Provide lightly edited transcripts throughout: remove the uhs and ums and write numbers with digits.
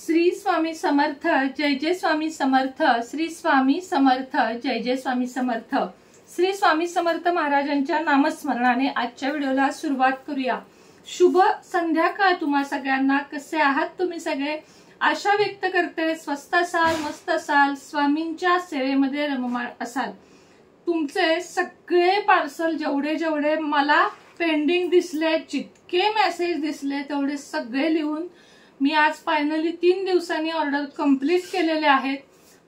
श्री स्वामी समर्थ, जय जय स्वामी समर्थ, श्री स्वामी समर्थ, जय जय स्वामी समर्थ। श्री स्वामी समर्थ महाराजांच्या नामस्मरणाने आजच्या व्हिडिओला सुरुवात करूया। शुभ संध्याकाळ तुम्हा सगळ्यांना। कसे आहात तुम्ही सगळे? आशा व्यक्त करते स्वस्त असाल, मस्त असाल, स्वामींच्या सेवेमध्ये रममाण असाल। तुमचे सगळे पार्सल जेवढे मला पेंडिंग दिसले, जितके मेसेज दिसले तेवढे सगळे लिहून मी आज फायनली 3 दिवसांनी ऑर्डर कंप्लीट केलेले आहेत।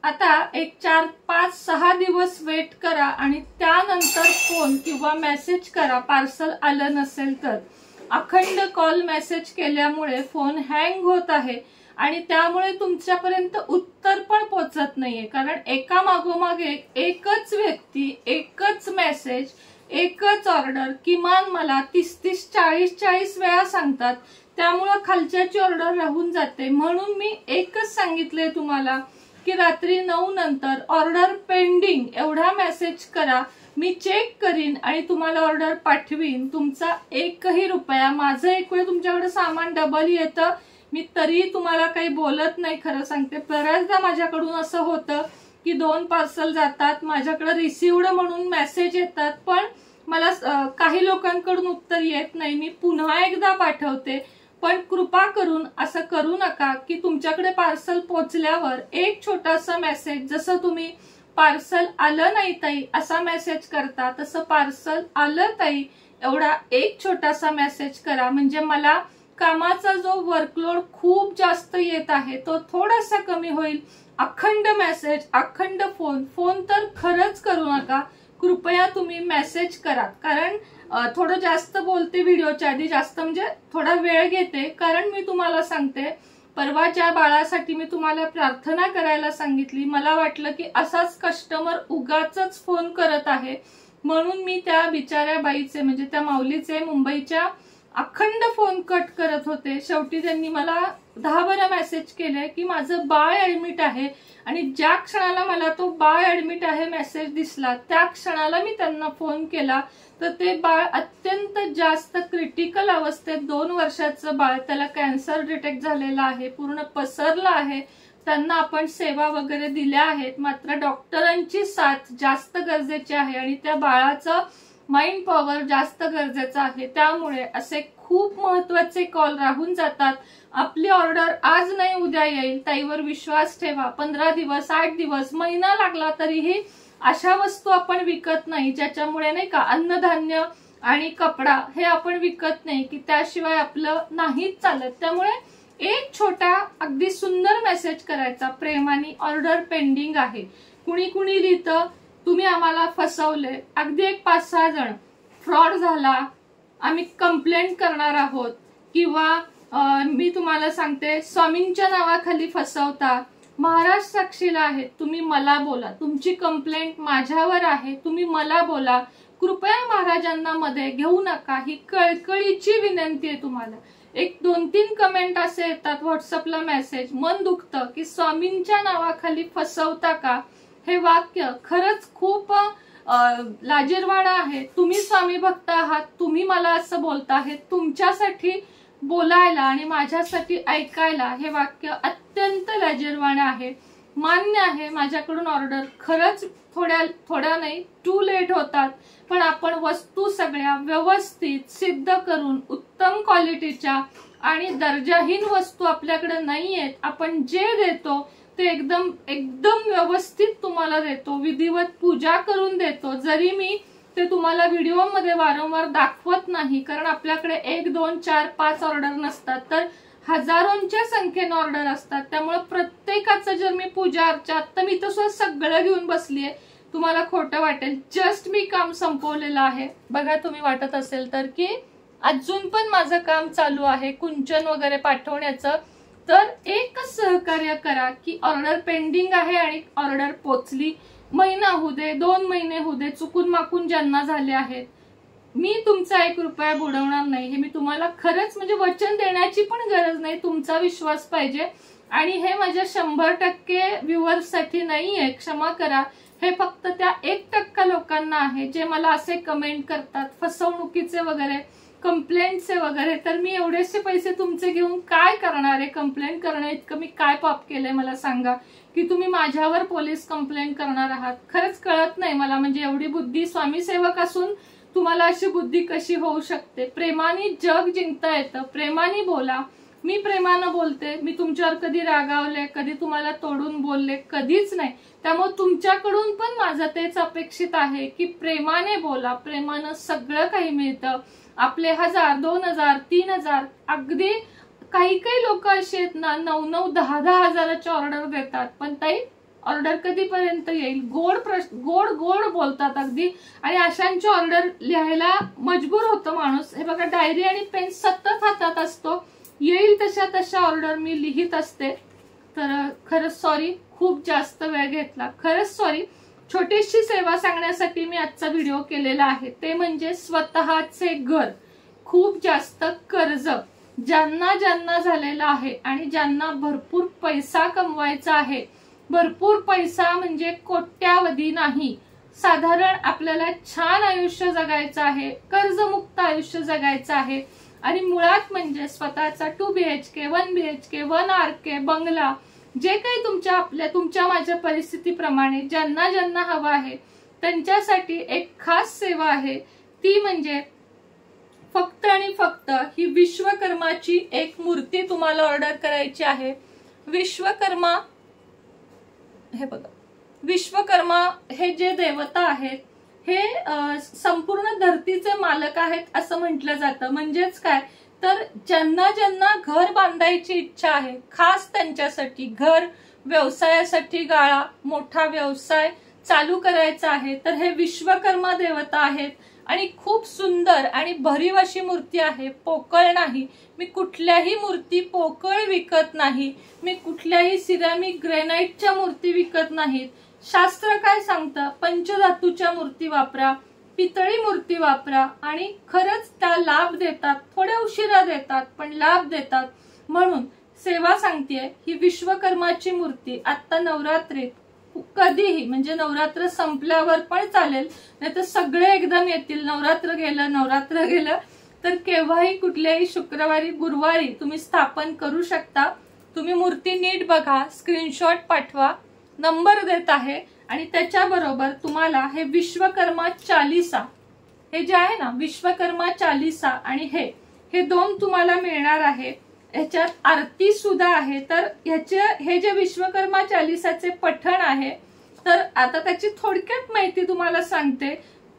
आता एक 4, 5, 6 दिवस वेट करा आणि त्यानंतर फोन किंवा मेसेज करा पार्सल आलं नसेल तर। अखंड कॉल मेसेज केल्यामुळे फोन हँग होत आहे आणि त्यामुळे तुमच्यापर्यंत उत्तर पण पोहोचत नाहीये, कारण एका मागोमाग एकच व्यक्ती, एकच मेसेज, एकच ऑर्डर किमान मला 30, 40 वेळा सांगतात। त्यामुळे खालच्याची ऑर्डर राहून जाते। म्हणून मी एकच सांगितले तुम्हाला की रात्री 9 नंतर ऑर्डर पेंडिंग एवढा मेसेज करा, मी चेक करीन आणि तुम्हाला ऑर्डर पाठवीन। तुमचा एकही रुपया, माझं एक वेळ तुमच्याकडे सामान डबल येतं, मी तरी तुम्हाला काही बोलत नाही। खरं सांगते, बऱ्याचदा माझ्याकडून असं होतं की 2 पार्सल जातात, माझ्याकडे रिसिव्हड म्हणून मेसेज येतात, पण मला काही लोकांकडून उत्तर येत नाही। मी पुन्हा एकदा पाठवते, पण कृपा करून असं करू नका की तुमच्याकडे पार्सल पोहोचल्यावर एक छोटासा मेसेज, जसं तुम्ही पार्सल आलं नाही ताई असा मेसेज करता, तसं पार्सल आलं ताई एवढा एक छोटासा मेसेज करा। म्हणजे मला कामाचा जो वर्कलोड खूप जास्त येत आहे तो थोडासा कमी होईल। अखंड मेसेज, अखंड फोन तर खरंच करू नका। कृपया तुम्ही मेसेज करा, कारण थोडं जास्त बोलते व्हिडिओच्या आधी, जास्त म्हणजे थोडा वेळ घेते, कारण मी तुम्हाला सांगते परवा ज्या बाळासाठी मी तुम्हाला प्रार्थना करायला सांगितली, मला वाटलं की असाच कस्टमर उगाचच फोन करत आहे, म्हणून मी त्या बिचाऱ्या बाईचे म्हणजे त्या माऊलीचे मुंबईच्या अखंड फोन कट करत होते। शेवटी त्यांनी मला 10 मेसेज केले की माझं बाळ ऍडमिट आहे, आणि ज्या क्षणाला मला तो बाळ ऍडमिट आहे मेसेज दिसला त्या क्षणाला मी त्यांना फोन केला, तर ते बाळ अत्यंत जास्त क्रिटिकल अवस्थेत, 2 वर्षाचं बाळ, त्याला कॅन्सर डिटेक्ट झालेला आहे, पूर्ण पसरला आहे। त्यांना आपण सेवा वगैरे दिल्या आहेत, मात्र डॉक्टरांची साथ जास्त गरजेची आहे आणि त्या बाळाचं माइंड पॉवर जास्त गरजेचं आहे। त्यामुळे असे खूप महत्वाचे कॉल राहून जातात। आपली ऑर्डर आज नाही उद्या येईल, ताईवर विश्वास ठेवा। 15 दिवस, 8 दिवस, महिना लागला तरीही अशा वस्तू आपण विकत नाही ज्याच्यामुळे नाही का अन्नधान्य आणि कपडा हे आपण विकत नाही की त्याशिवाय आपलं नाहीच चालत। त्यामुळे एक छोटा अगदी सुंदर मेसेज करायचा, प्रेमाने ऑर्डर पेंडिंग आहे। कुणी लिहितं तुम्ही आम्हाला फसवले, अगदी एक 5-6 जण, फ्रॉड झाला, आम्ही कंप्लेंट करणार आहोत, किंवा मी तुम्हाला सांगते स्वामींच्या नावाखाली फसवता, महाराज साक्षीला आहे, तुम्ही मला बोला, तुमची कंप्लेंट माझ्यावर आहे, तुम्ही मला बोला, कृपया महाराजांना मध्ये घेऊ नका, ही कळकळीची विनंती आहे तुम्हाला। एक 2-3 कमेंट असे येतात व्हॉट्सअपला मेसेज, मन दुखतं की स्वामींच्या नावाखाली फसवता का? हे वाक्य खरंच खूप लाजिरवाणं आहे। तुम्ही स्वामी भक्त आहात, तुम्ही मला असं बोलता आहे, तुमच्यासाठी बोलायला आणि माझ्यासाठी ऐकायला हे वाक्य अत्यंत लाजिरवाणं आहे। मान्य आहे माझ्याकडून ऑर्डर खरंच थोड्या नाही, टू लेट होतात, पण आपण वस्तू सगळ्या व्यवस्थित सिद्ध करून उत्तम क्वालिटीच्या आणि दर्जाहीन वस्तू आपल्याकडे नाहीयेत, आपण जे देतो ते एकदम व्यवस्थित तुम्हाला देतो, विधिवत पूजा करून देतो। जरी मी ते तुम्हाला व्हिडिओमध्ये वारंवार दाखवत नाही, कारण आपल्याकडे 1, 2, 4, 5 ऑर्डर नसतात, तर हजारोंच्या संख्येने ऑर्डर असतात। त्यामुळे प्रत्येकाचं जर मी पूजा अर्चा, तर मी तसं सगळं घेऊन बसलीये, तुम्हाला खोटं वाटेल। जस्ट मी काम संपवलेलं आहे। बघा, तुम्ही वाटत असेल तर की अजून पण माझं काम चालू आहे कुंचन वगैरे पाठवण्याचं, तर एकच सहकार्य करा की ऑर्डर पेंडिंग आहे आणि ऑर्डर पोचली, महिना होऊ दे, 2 महिने होऊ दे, चुकून माकून ज्यांना झाले आहेत, मी तुमचा 1 रुपया बुडवणार नाही। हे मी तुम्हाला खरंच म्हणजे वचन देण्याची पण गरज नाही, तुमचा विश्वास पाहिजे। आणि हे माझ्या 100% व्ह्युअर्स साठी नाहीये, क्षमा करा, हे फक्त त्या 1% लोकांना आहे जे मला असे कमेंट करतात फसवणुकीचे वगैरे। कंप्लेंटचे वगैरे, तर मी एवढेसे पैसे तुमचे घेऊन काय करणार आहे? कंप्लेंट करण्या इतकं मी काय पाप केलंय मला सांगा, की तुम्ही माझ्यावर पोलीस कंप्लेंट करणार आहात? खरंच कळत नाही मला, म्हणजे एवढी बुद्धी, स्वामी सेवक असून तुम्हाला अशी बुद्धी कशी होऊ शकते? प्रेमाने जग जिंकता येतं, प्रेमाने बोला. मी प्रेमानं बोलते, मी तुमच्यावर कधी रागावले, कधी तुम्हाला तोडून बोलले? कधीच नाही. त्यामुळे तुमच्याकडून पण माझं तेच अपेक्षित आहे की प्रेमाने बोला, प्रेमानं सगळं काही मिळतं. आपले 1000, 2000, 3000, अगदी काही काही लोक असे आहेत ना 9-9, 10-10 हजाराची ऑर्डर देतात. पण ताई ऑर्डर कधीपर्यंत येईल? गोड गोड गोड बोलतात अगदी, आणि अशांची ऑर्डर लिहायला मजबूर होतं माणूस. हे बघा, डायरी आणि पेन सतत हातात असतो, येईल तशा ऑर्डर मी लिहित असते. तर खरंच सॉरी, खूप जास्त वेळ घेतला, खरंच सॉरी. छोटीशी सेवा सांगण्यासाठी मी आजचा व्हिडिओ केलेला आहे, ते म्हणजे स्वतःचे घर. खूप जास्त कर्ज ज्यांना ज्यांना झालेला आहे आणि ज्यांना भरपूर पैसा कमवायचा आहे, भरपूर पैसा म्हणजे कोट्यावधी नाही, साधारण आपल्याला छान आयुष्य जगायचं आहे, कर्जमुक्त आयुष्य जगायचं आहे, आणि मुळात म्हणजे स्वतःचा 2 BHK, 1 BHK, 1 RK बंगला, जे काही तुमच्या माझ्या परिस्थितीप्रमाणे ज्यांना ज्यांना हवं आहे त्यांच्यासाठी एक खास सेवा आहे. ती म्हणजे फक्त आणि फक्त ही विश्वकर्माची एक मूर्ती तुम्हाला ऑर्डर करायची आहे. विश्वकर्मा, हे बघा, विश्वकर्मा हे जे देवता आहेत हे संपूर्ण धरतीचे मालक आहेत असं म्हटलं जातं. म्हणजेच काय, तर ज्यांना ज्यांना घर बांधायची इच्छा आहे, खास त्यांच्यासाठी घर, व्यवसायासाठी गाळा, मोठा व्यवसाय चालू करायचा आहे, तर हे विश्वकर्मा देवता आहेत. आणि खूप सुंदर आणि भरीव अशी मूर्ती आहे, पोकळ नाही. मी कुठल्याही मूर्ती पोकळ विकत नाही, मी कुठल्याही सिरामिक ग्रेनाइटच्या मूर्ती विकत नाहीत. शास्त्र काय सांगतं? पंचधातूच्या मूर्ती वापरा, पितळी मूर्ती वापरा, आणि खरंच त्या लाभ देतात. थोड्या उशिरा देतात पण लाभ देतात. म्हणून सेवा सांगतेय, ही विश्वकर्माची मूर्ती आता नवरात्रीत कधीही, म्हणजे नवरात्र संपल्यावर पण चालेल, नाही तर सगळे एकदम येतील. नवरात्र गेलं तर केव्हाही, कुठल्याही शुक्रवारी, गुरुवारी तुम्ही स्थापन करू शकता. तुम्ही मूर्ती नीट बघा, स्क्रीनशॉट पाठवा, नंबर देत आहे, आणि त्याच्याबरोबर तुम्हाला हे विश्वकर्मा चालीसा, हे जे आहे ना विश्वकर्मा चालीसा, आणि हे 2 तुम्हाला मिळणार आहे. ह्याच्यात आरती सुद्धा आहे. तर हे जे विश्वकर्मा चालीसाचे पठण आहे, तर आता त्याची थोडक्यात माहिती तुम्हाला सांगते.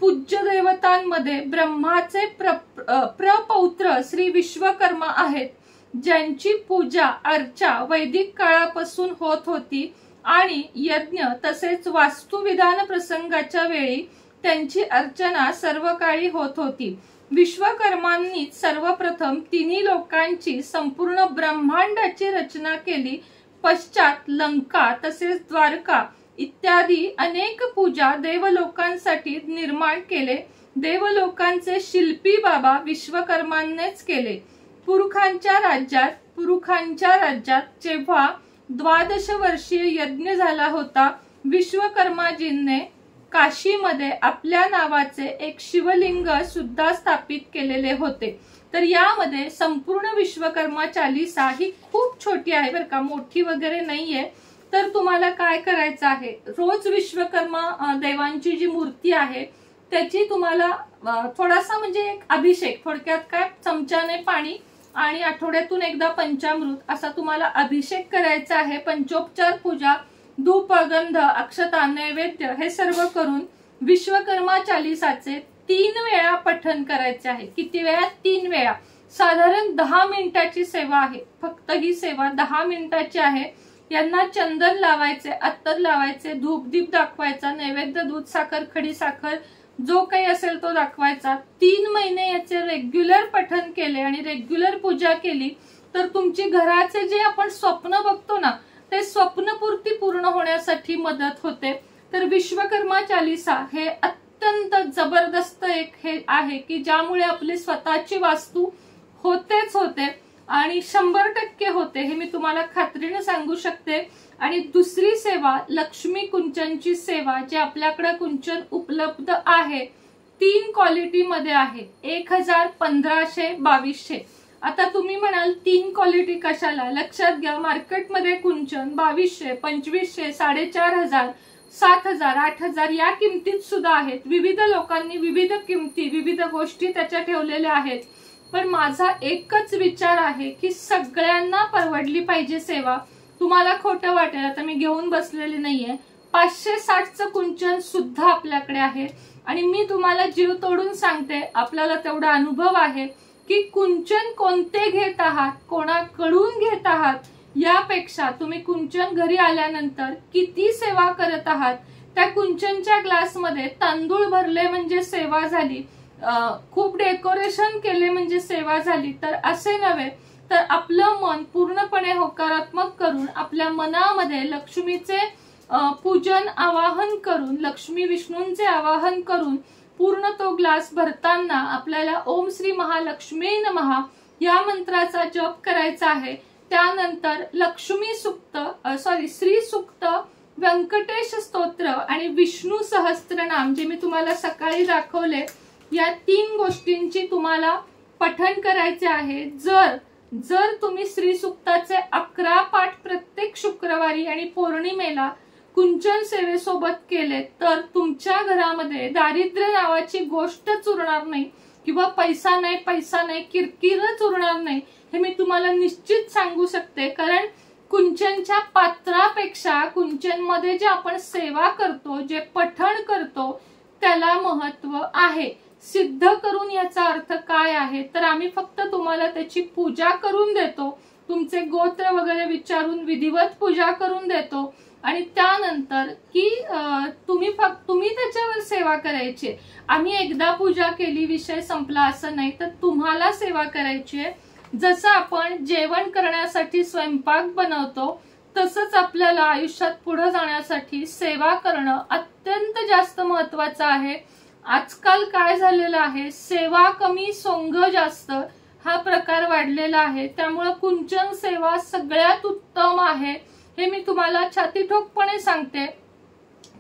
पूज्य देवतांमध्ये ब्रह्माचे प्रपौत्र श्री विश्वकर्मा आहेत, ज्यांची पूजा अर्चा वैदिक काळापासून होत होती, आणि यज्ञ तसेच वास्तुविधान प्रसंगाच्या वेळी त्यांची अर्चना सर्व काळी होत होती. विश्वकर्मांनी सर्वप्रथम तिन्ही लोकांची संपूर्ण ब्रह्मांडाची रचना केली. पश्चात लंका तसेच द्वारका इत्यादी अनेक पूजा देवलोकांसाठी निर्माण केले. देवलोकांचे शिल्पी बाबा विश्वकर्मांनीच केले. पुरुखांच्या राज्यात जेव्हा 12 वर्षीय यज्ञ झाला होता, विश्वकर्माजींनी काशीमध्ये आपल्या नावाचे एक शिवलिंग सुद्धा स्थापित केलेले होते. तर यामध्ये संपूर्ण विश्वकर्मा चालीसा ही खूप छोटी आहे बरं का, मोठी वगैरे नाहीये. तर तुम्हाला काय करायचं आहे, रोज विश्वकर्मा देवांची जी मूर्ती आहे त्याची तुम्हाला थोडासा म्हणजे एक अभिषेक, थोडक्यात काय, चमच्याने पाणी आणि आठवड्यातून एकदा पंचामृत असा तुम्हाला अभिषेक करायचा आहे. पंचोपचार पूजा, धूप, गंध, अक्षता, नैवेद्य हे सर्व करून विश्वकर्मा चालीसाचे 3 वेळा पठण करायचे आहे. किती वेळा? 3 वेळा. साधारण 10 मिनिटाची सेवा आहे. फक्त ही सेवा 10 मिनिटाची आहे. यांना चंदन लावायचे, अत्तर लावायचे, धूप दीप दाखवायचा, नैवेद्य, दूध, साखर, खडी साखर जो काही असेल तो दाखवायचा. 3 महिने याचे रेग्युलर पठण केले आणि रेग्युलर पूजा केली तर तुमची घराचे जे आपण स्वप्न बघतो ना, ते स्वप्नपूर्ती पूर्ण होण्यासाठी मदत होते. तर विश्वकर्मा चालीसा हे अत्यंत जबरदस्त एक हे आहे की ज्यामुळे आपली स्वतःची वास्तू होतेच होते आणि 100% होते, हे मी तुम्हाला खात्रीने सांगू शकते. आणि दुसरी सेवा लक्ष्मी कुंचनची सेवा, जे आपल्याकडे कुंचन उपलब्ध आहे 3 क्वालिटी मध्ये आहे, 1000, 1500, 2200. आता तुम्ही म्हणाल 3 क्वालिटी कशाला? लक्षात घ्या, मार्केटमध्ये कुंचन 2200, 2500, 4500, 7000, 8000 या किमतीत सुद्धा आहेत. विविध लोकांनी विविध किमती, विविध गोष्टी त्याच्या ठेवलेल्या आहेत. पण माझा एकच विचार आहे की सगळ्यांना परवडली पाहिजे सेवा. तुम्हाला खोटं वाटेल, आता मी घेऊन बसलेली नाहीये, 560चं कुंचन सुद्धा आपल्याकडे आहे. आणि मी तुम्हाला जीव तोडून सांगते, आपल्याला तेवढा अनुभव आहे की कुंचन कोणते घेत आहात, कोणाकडून घेत आहात, यापेक्षा तुम्ही कुंचन घरी आल्यानंतर किती सेवा करत आहात. त्या कुंचनच्या ग्लासमध्ये तांदूळ भरले म्हणजे सेवा झाली, खूप डेकोरेशन केले म्हणजे सेवा झाली. तर असे नव्हे तर आपलं मन पूर्णपणे होकारात्मक करून, आपल्या मनामध्ये लक्ष्मीचे पूजन आवाहन करून, लक्ष्मी विष्णूंचे आवाहन करून पूर्ण तो ग्लास भरताना आपल्याला ओम श्री महालक्ष्मी नमः या मंत्राचा जप करायचा आहे. त्यानंतर लक्ष्मी सुक्त, श्री सुक्त, व्यंकटेश स्तोत्र आणि विष्णू सहस्त्रनाम जे मी तुम्हाला सकाळी दाखवले, या 3 गोष्टींची तुम्हाला पठण करायचे आहे. जर तुम्ही श्री सुक्ताचे 11 पाठ प्रत्येक शुक्रवारी आणि पौर्णिमेला कुंचन सेवेसोबत केले तर तुमच्या घरामध्ये दारिद्र्य नावाची गोष्टच उरणार नाही, किंवा पैसा नाही किरकिरच उरणार नाही. हे मी तुम्हाला निश्चित सांगू शकते. कारण कुंचनच्या पात्रापेक्षा कुंचन मध्ये जे आपण सेवा करतो, जे पठण करतो, त्याला महत्व आहे. सिद्ध करून याचा अर्थ काय आहे तर आम्ही फक्त तुम्हाला त्याची पूजा करून देतो, तुमचे गोत्र वगैरे विचारून विधिवत पूजा करून देतो. आणि त्यानंतर की तुम्ही त्याच्यावर सेवा करायची. आम्ही एकदा पूजा केली, विषय संपला असं नाही, तर तुम्हाला सेवा करायची आहे. जसं आपण जेवण करण्यासाठी स्वयंपाक बनवतो, तसंच आपल्याला आयुष्यात पुढे जाण्यासाठी सेवा करणं अत्यंत जास्त महत्वाचं आहे. आजकाल काय झालेलं आहे, सेवा कमी सोंग जास्त हा प्रकार वाढलेला आहे. त्यामुळे कुंचन सेवा सगळ्यात उत्तम आहे, हे मी तुम्हाला छातीठोकपणे सांगते.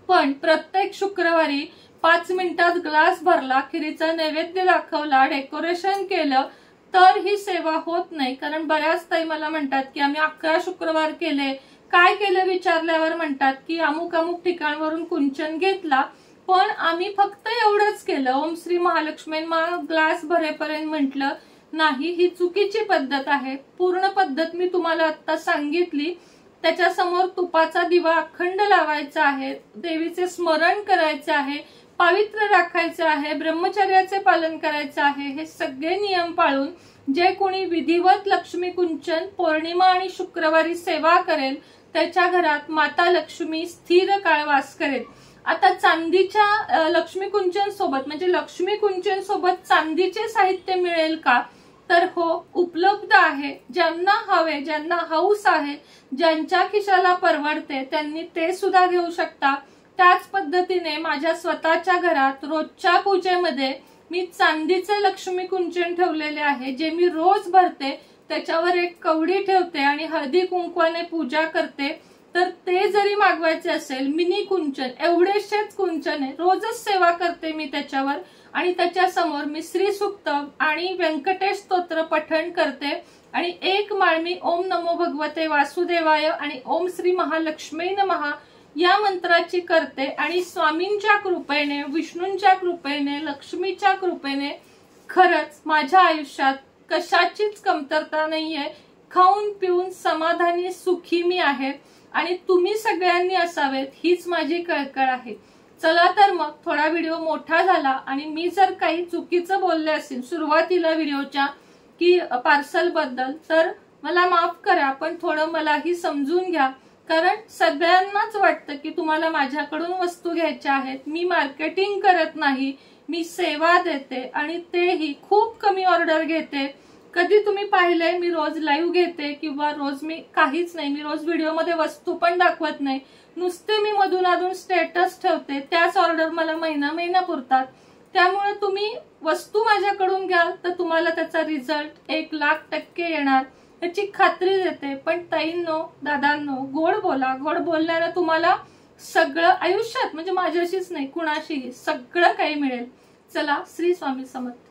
पण प्रत्येक शुक्रवारी 5 मिनिटात ग्लास भरला, खिरीचा नैवेद्य दाखवला, डेकोरेशन केलं तर ही सेवा होत नाही. कारण बऱ्याच ताई मला म्हणतात की आम्ही 11 शुक्रवार केले, काय केलं विचारल्यावर म्हणतात की अमुक अमुक ठिकाणवरून कुंचन घेतला, पण आम्ही फक्त एवढंच केलं, ओम श्री महालक्ष्मी ग्लास भरेपर्यंत म्हटलं नाही. ही चुकीची पद्धत आहे. पूर्ण पद्धत मी तुम्हाला आता सांगितली. त्याच्यासमोर तुपाचा दिवा अखंड लावायचा आहे, देवीचे स्मरण करायचे आहे, पवित्र राखायचे आहे, ब्रह्मचर्याचे पालन करायचे आहे. हे सगळे नियम पाळून जे कोणी विधिवत लक्ष्मी कुंचन पौर्णिमा आणि शुक्रवारी सेवा करेल त्याच्या घरात माता लक्ष्मी स्थिर काळ वास करेल. आता चांदीच्या लक्ष्मी कुंचन सोबत म्हणजे लक्ष्मी कुंचन सोबत चांदीचे साहित्य मिळेल का तर हो, उपलब्ध आहे. ज्यांना हवे, ज्यांना हौस आहे, ज्यांच्या खिशाला परवडते त्यांनी ते सुद्धा घेऊ शकता. त्याच पद्धतीने माझ्या स्वतःच्या घरात रोजच्या पूजेमध्ये मी चांदीचे लक्ष्मी कुंचन ठेवलेले आहे, जे मी रोज भरते. त्याच्यावर एक कवडी ठेवते आणि हळदी कुंकवाने पूजा करते. तर ते जरी मागवायचे असेल, मिनी कुंचन, एवढेशेच कुंचन आहे, रोजच सेवा करते मी त्याच्यावर. आणि त्याच्या समोर मी श्री सुक्त आणि व्यंकटेश स्तोत्र पठण करते. आणि एक माळ मी ओम नमो भगवते वासुदेवाय आणि ओम श्री महालक्ष्मी नमः या मंत्राची करते. आणि स्वामींच्या कृपेने, विष्णूंच्या कृपेने, लक्ष्मीच्या कृपेने खरंच माझ्या आयुष्यात कशाचीच कमतरता नाहीये. खाऊन पिऊन समाधानी सुखी मी आहे आणि तुम्ही सगळ्यांनी असावेत हीच माझी कळकळ आहे. चला तर मग, थोडा व्हिडिओ मोठा झाला आणि मी जर काही चुकीचं बोलले असेल सुरुवातीला व्हिडिओच्या की पार्सल बद्दल तर मला माफ करा, पण थोडं मलाही समजून घ्या. कारण सगळ्यांनाच वाटतं की तुम्हाला माझ्याकडून वस्तू घ्यायच्या आहेत. मी मार्केटिंग करत नाही, मी सेवा देते आणि तेही खूप कमी ऑर्डर घेते. कधी तुम्ही पाहिलंय मी रोज लाईव्ह घेते किंवा रोज मी काहीच नाही, मी रोज व्हिडिओमध्ये वस्तू पण दाखवत नाही, नुसते मी मधून अधून स्टेटस ठेवते. त्याच ऑर्डर मला महिना पुरतात. त्यामुळे तुम्ही वस्तू माझ्याकडून घ्याल तर तुम्हाला त्याचा रिझल्ट 1,00,000% येणार याची खात्री देते. पण ताईंनो, दादांनो, गोड बोला. गोड बोलल्याने तुम्हाला सगळं आयुष्यात, म्हणजे माझ्याशीच नाही कुणाशीही, सगळं काही मिळेल. चला, श्री स्वामी समर्थ.